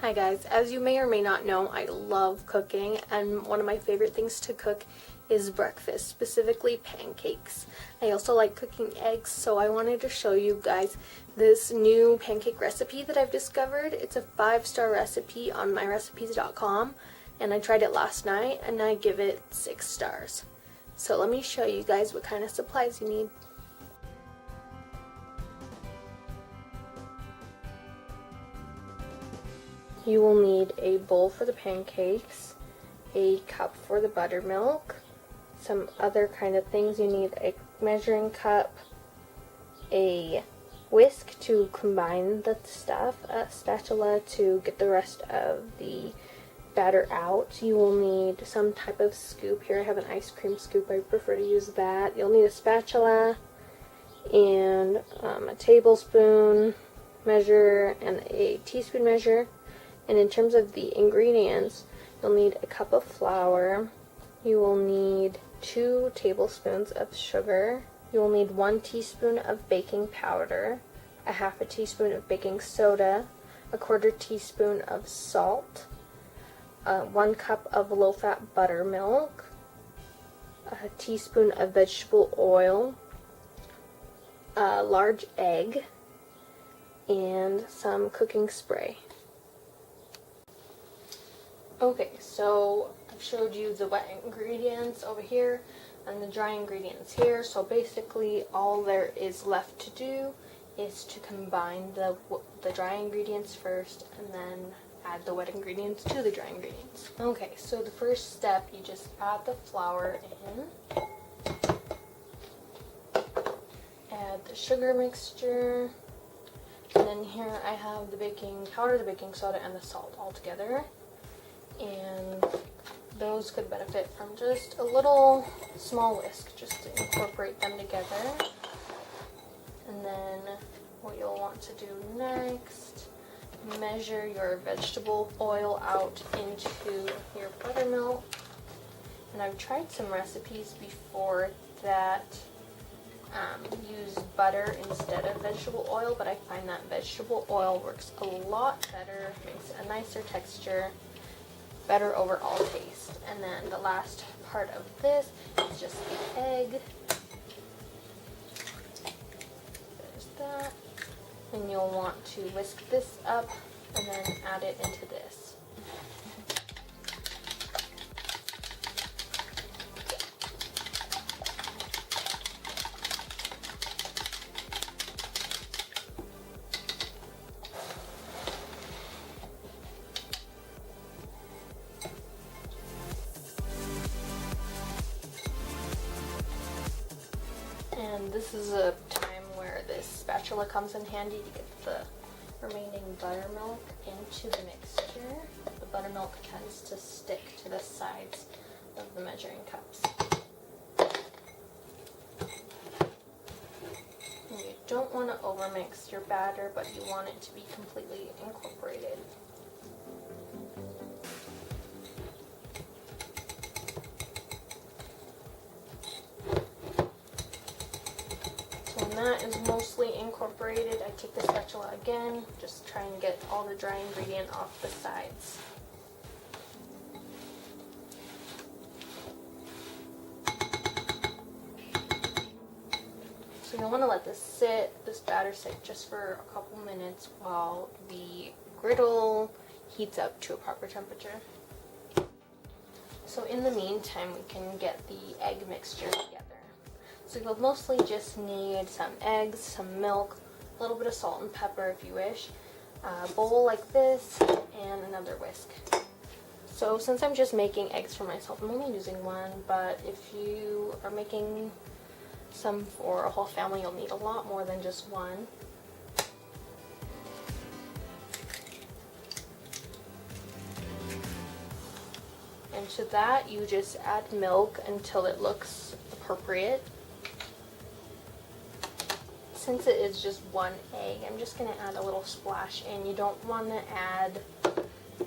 Hi guys, as you may or may not know, I love cooking, and one of my favorite things to cook is breakfast, specifically pancakes. I also like cooking eggs, so I wanted to show you guys this new pancake recipe that I've discovered. It's a 5-star recipe on myrecipes.com, and I tried it last night and I give it 6 stars. So let me show you guys what kind of supplies you need. You will need a bowl for the pancakes, a cup for the buttermilk, some other kind of things. You need a measuring cup, a whisk to combine the stuff, a spatula to get the rest of the batter out. You will need some type of scoop. Here I have an ice cream scoop. I prefer to use that. You'll need a spatula and a tablespoon measure and a teaspoon measure. And in terms of the ingredients, you'll need a cup of flour, you will need 2 tablespoons of sugar, you will need 1 teaspoon of baking powder, a half a teaspoon of baking soda, a 1/4 teaspoon of salt, 1 cup of low-fat buttermilk, a teaspoon of vegetable oil, a large egg, and some cooking spray. Okay, so I've showed you the wet ingredients over here and the dry ingredients here. So basically all there is left to do is to combine the dry ingredients first and then add the wet ingredients to the dry ingredients. Okay, so the first step, you just add the flour in, add the sugar mixture, and then here I have the baking powder, the baking soda, and the salt all together. And those could benefit from just a little small whisk just to incorporate them together. And then what you'll want to do next, measure your vegetable oil out into your buttermilk. And I've tried some recipes before that use butter instead of vegetable oil, but I find that vegetable oil works a lot better, makes a nicer texture, better overall taste. And then the last part of this is just the egg. There's that. And you'll want to whisk this up and then add it into this. And this is a time where this spatula comes in handy to get the remaining buttermilk into the mixture. The buttermilk tends to stick to the sides of the measuring cups. And you don't want to overmix your batter, but you want it to be completely incorporated. When that is mostly incorporated, I take the spatula again, just try and get all the dry ingredient off the sides. So you'll want to let this batter sit just for a couple minutes while the griddle heats up to a proper temperature. So in the meantime, we can get the egg mixture together. So you'll mostly just need some eggs, some milk, a little bit of salt and pepper if you wish, a bowl like this, and another whisk. So since I'm just making eggs for myself, I'm only using 1, but if you are making some for a whole family, you'll need a lot more than just 1. And to that, you just add milk until it looks appropriate. Since it is just 1 egg, I'm just going to add a little splash in. You don't want to add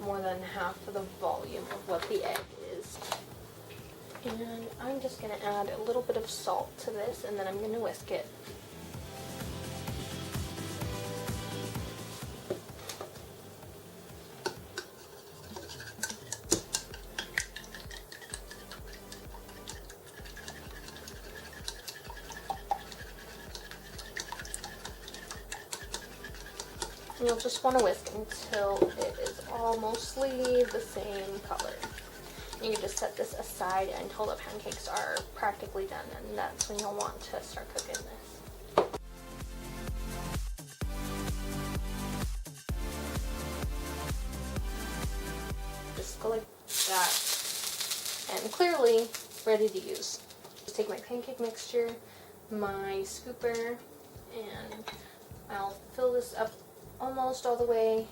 more than half of the volume of what the egg is. And I'm just going to add a little bit of salt to this, and then I'm going to whisk it. And you'll just want to whisk until it is all mostly the same color. You can just set this aside until the pancakes are practically done, and that's when you'll want to start cooking this. Just go like that, and clearly ready to use. Just take my pancake mixture, my scooper, and I'll fill this up almost all the way.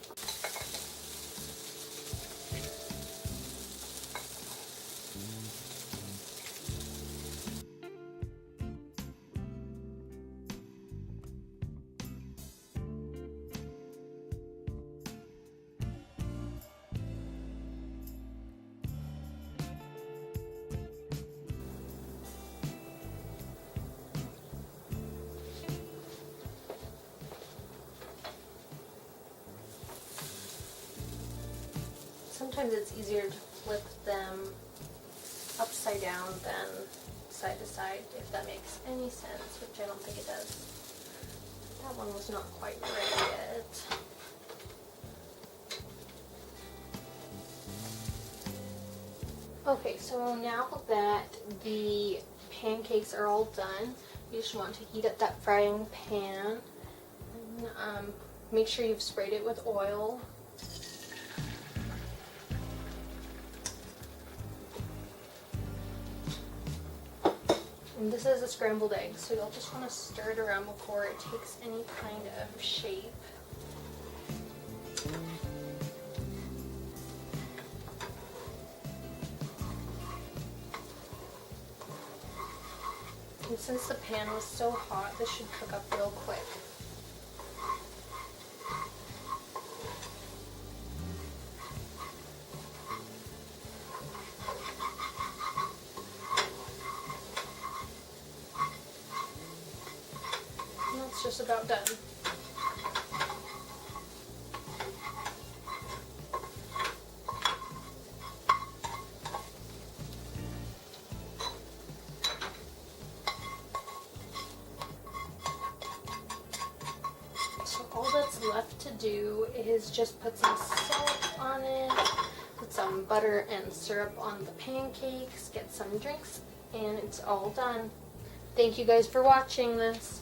Sometimes it's easier to flip them upside down than side to side, if that makes any sense, which I don't think it does. That one was not quite ready yet. Okay, so now that the pancakes are all done, you just want to heat up that frying pan. And, make sure you've sprayed it with oil. And this is a scrambled egg, so you'll just want to stir it around before it takes any kind of shape. And since the pan was so hot, this should cook up real quick. And that's just about done. So all that's left to do is just put some salt on it, put some butter and syrup on the pancakes, get some drinks, and it's all done. Thank you guys for watching this.